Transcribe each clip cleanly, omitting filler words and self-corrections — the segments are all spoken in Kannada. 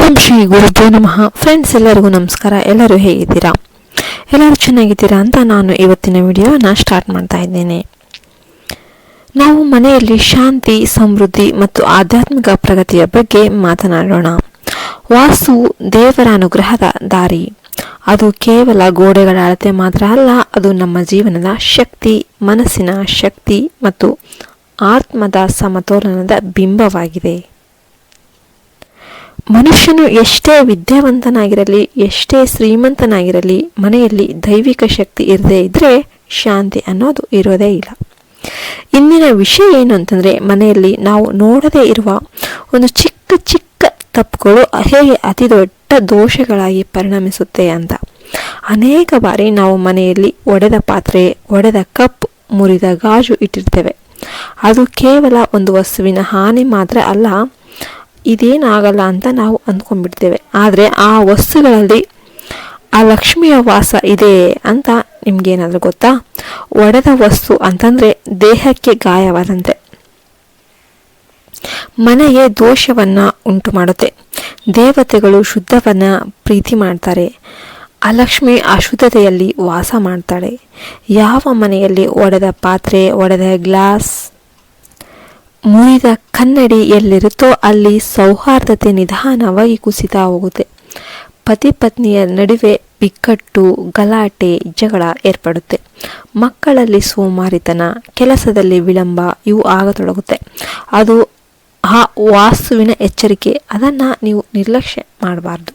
ಓಂ ಶ್ರೀ ಗುರುಭ್ಯೋ ನಮಃ. ಫ್ರೆಂಡ್ಸ್, ಎಲ್ಲರಿಗೂ ನಮಸ್ಕಾರ. ಎಲ್ಲರೂ ಹೇಗಿದ್ದೀರಾ? ಎಲ್ಲರೂ ಚೆನ್ನಾಗಿದ್ದೀರಾ ಅಂತ ನಾನು ಇವತ್ತಿನ ವಿಡಿಯೋನ ಸ್ಟಾರ್ಟ್ ಮಾಡ್ತಾ ಇದ್ದೇನೆ. ನಾವು ಮನೆಯಲ್ಲಿ ಶಾಂತಿ, ಸಮೃದ್ಧಿ ಮತ್ತು ಆಧ್ಯಾತ್ಮಿಕ ಪ್ರಗತಿಯ ಬಗ್ಗೆ ಮಾತನಾಡೋಣ. ವಾಸ್ತು ದೇವರ ಅನುಗ್ರಹದ ದಾರಿ. ಅದು ಕೇವಲ ಗೋಡೆಗಳ ಅಳತೆ ಮಾತ್ರ ಅಲ್ಲ, ಅದು ನಮ್ಮ ಜೀವನದ ಶಕ್ತಿ, ಮನಸ್ಸಿನ ಶಕ್ತಿ ಮತ್ತು ಆತ್ಮದ ಸಮತೋಲನದ ಬಿಂಬವಾಗಿದೆ. ಮನುಷ್ಯನು ಎಷ್ಟೇ ವಿದ್ಯಾವಂತನಾಗಿರಲಿ, ಎಷ್ಟೇ ಶ್ರೀಮಂತನಾಗಿರಲಿ, ಮನೆಯಲ್ಲಿ ದೈವಿಕ ಶಕ್ತಿ ಇರದೇ ಇದ್ದರೆ ಶಾಂತಿ ಅನ್ನೋದು ಇರೋದೇ ಇಲ್ಲ. ಇಂದಿನ ವಿಷಯ ಏನು ಅಂತಂದರೆ, ಮನೆಯಲ್ಲಿ ನಾವು ನೋಡದೇ ಇರುವ ಒಂದು ಚಿಕ್ಕ ಚಿಕ್ಕ ತಪ್ಪುಗಳು ಹೇಗೆ ಅತಿ ದೊಡ್ಡ ದೋಷಗಳಾಗಿ ಪರಿಣಮಿಸುತ್ತೆ ಅಂತ. ಅನೇಕ ಬಾರಿ ನಾವು ಮನೆಯಲ್ಲಿ ಒಡೆದ ಪಾತ್ರೆ, ಒಡೆದ ಕಪ್, ಮುರಿದ ಗಾಜು ಇಟ್ಟಿರ್ತೇವೆ. ಅದು ಕೇವಲ ಒಂದು ವಸ್ತುವಿನ ಹಾನಿ ಮಾತ್ರ ಅಲ್ಲ, ಇದೇನಾಗಲ್ಲ ಅಂತ ನಾವು ಅಂದ್ಕೊಂಡ್ಬಿಡ್ತೇವೆ. ಆದರೆ ಆ ವಸ್ತುಗಳಲ್ಲಿ ಆ ಲಕ್ಷ್ಮಿಯ ವಾಸ ಇದೆ ಅಂತ ನಿಮ್ಗೇನಾದರೂ ಗೊತ್ತಾ? ಒಡೆದ ವಸ್ತು ಅಂತಂದರೆ ದೇಹಕ್ಕೆ ಗಾಯವಾದಂತೆ, ಮನೆಗೆ ದೋಷವನ್ನು ಉಂಟು ಮಾಡುತ್ತೆ. ದೇವತೆಗಳು ಶುದ್ಧವನ್ನು ಪ್ರೀತಿ ಮಾಡ್ತಾರೆ, ಆ ಲಕ್ಷ್ಮಿ ಅಶುದ್ಧತೆಯಲ್ಲಿ ವಾಸ ಮಾಡ್ತಾಳೆ. ಯಾವ ಮನೆಯಲ್ಲಿ ಒಡೆದ ಪಾತ್ರೆ, ಒಡೆದ ಗ್ಲಾಸ್, ಮುರಿದ ಕನ್ನಡಿ ಎಲ್ಲಿರುತ್ತೋ ಅಲ್ಲಿ ಸೌಹಾರ್ದತೆ ನಿಧಾನವಾಗಿ ಕುಸಿತಾ ಹೋಗುತ್ತೆ. ಪತಿ ಪತ್ನಿಯ ನಡುವೆ ಬಿಕ್ಕಟ್ಟು, ಗಲಾಟೆ, ಜಗಳ ಏರ್ಪಡುತ್ತೆ. ಮಕ್ಕಳಲ್ಲಿ ಸೋಮಾರಿತನ, ಕೆಲಸದಲ್ಲಿ ವಿಳಂಬ ಇವು ಆಗತೊಡಗುತ್ತೆ. ಅದು ಆ ವಾಸ್ತುವಿನ ಎಚ್ಚರಿಕೆ. ಅದನ್ನು ನೀವು ನಿರ್ಲಕ್ಷ್ಯ ಮಾಡಬಾರ್ದು.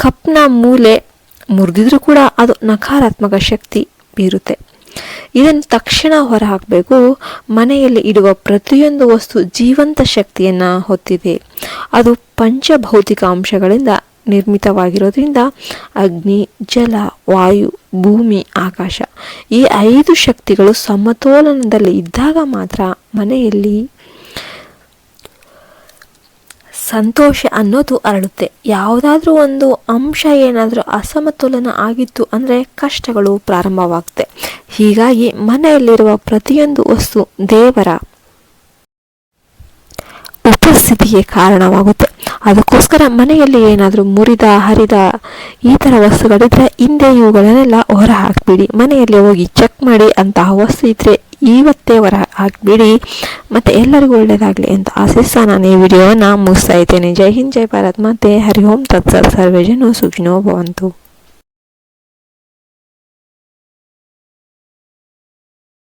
ಕಪ್ನ ಮೂಲೆ ಮುರಿದಿದ್ರೂ ಕೂಡ ಅದು ನಕಾರಾತ್ಮಕ ಶಕ್ತಿ ಬೀರುತ್ತೆ. ಇದನ್ನು ತಕ್ಷಣ ಹೊರಹಾಕಬೇಕು. ಮನೆಯಲ್ಲಿ ಇಡುವ ಪ್ರತಿಯೊಂದು ವಸ್ತು ಜೀವಂತ ಶಕ್ತಿಯನ್ನು ಹೊತ್ತಿದೆ. ಅದು ಪಂಚಭೌತಿಕ ಅಂಶಗಳಿಂದ ನಿರ್ಮಿತವಾಗಿರೋದ್ರಿಂದ ಅಗ್ನಿ, ಜಲ, ವಾಯು, ಭೂಮಿ, ಆಕಾಶ ಈ 5 ಶಕ್ತಿಗಳು ಸಮತೋಲನದಲ್ಲಿ ಇದ್ದಾಗ ಮಾತ್ರ ಮನೆಯಲ್ಲಿ ಸಂತೋಷ ಅನ್ನೋದು ಅರಳುತ್ತೆ. ಯಾವುದಾದ್ರೂ ಒಂದು ಅಂಶ ಏನಾದರೂ ಅಸಮತೋಲನ ಆಗಿತ್ತು ಅಂದರೆ ಕಷ್ಟಗಳು ಪ್ರಾರಂಭವಾಗುತ್ತೆ. ಹೀಗಾಗಿ ಮನೆಯಲ್ಲಿರುವ ಪ್ರತಿಯೊಂದು ವಸ್ತು ದೇವರ ಉಪಸ್ಥಿತಿಗೆ ಕಾರಣವಾಗುತ್ತೆ. ಅದಕ್ಕೋಸ್ಕರ ಮನೆಯಲ್ಲಿ ಏನಾದರೂ ಮುರಿದ, ಹರಿದ ಈ ಥರ ವಸ್ತುಗಳಿದ್ರೆ ಹಿಂದೆ ಇವುಗಳನ್ನೆಲ್ಲ ಹೊರ ಹಾಕಿಬಿಡಿ. ಮನೆಯಲ್ಲಿ ಹೋಗಿ ಚೆಕ್ ಮಾಡಿ, ಅಂತಹ ವಸ್ತು ಇದ್ದರೆ ಇವತ್ತೇ ಹೊರ ಹಾಕಿಬಿಡಿ. ಮತ್ತು ಎಲ್ಲರಿಗೂ ಒಳ್ಳೆಯದಾಗಲಿ ಅಂತ ಆಶಿಸ್ತಾ ನಾನು ಈ ವಿಡಿಯೋವನ್ನು ಮುಗಿಸ್ತಾ ಇದ್ದೇನೆ. ಜೈ ಹಿಂದ್, ಜೈ ಭಾರತ್ ಮಾತೆ. ಹರಿ ಓಂ ತತ್ಸತ್. ಸರ್ವೇ ಜನ ಸುಖಿನೋ ಭವಂತು.